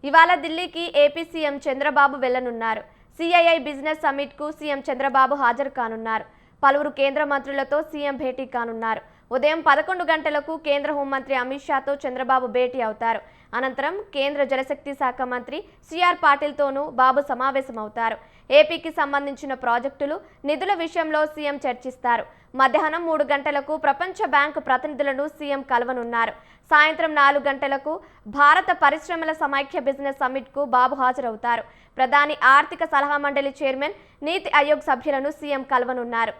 ఇవాళ ఢిల్లీకి AP CM Chandrababu వెళ్లనున్నారు. సిఐఐ బిజినెస్ సమ్మిట్ కు సీఎం చంద్రబాబు హాజరు కానున్నారు. పలువురు కేంద్ర మంత్రులతో సీఎం భేటీ కానున్నారు. ఉదయం 11 గంటలకు కేంద్ర హోంమంత్రి అమిత్ షాతో చంద్రబాబు భేటీ అవుతారు. అనంతరం కేంద్ర జలశక్తి శాఖ మంత్రి సిఆర్ పాటిల్తోనూ బాబు సమావేశమవుతారు. ఏపీకి సంబంధించిన ప్రాజెక్టులు, నిధుల విషయంలో సీఎం చర్చిస్తారు. మధ్యాహ్నం 3 గంటలకు ప్రపంచ బ్యాంకు ప్రతినిధులను సీఎం కలవనున్నారు. సాయంత్రం 4 గంటలకు భారత పరిశ్రమల సమైక్య బిజినెస్ సమ్మిట్ కు బాబు హాజరవుతారు. ప్రధాని ఆర్థిక సలహా మండలి చైర్మన్, నీతి ఆయోగ్ సభ్యులను సీఎం కలవనున్నారు.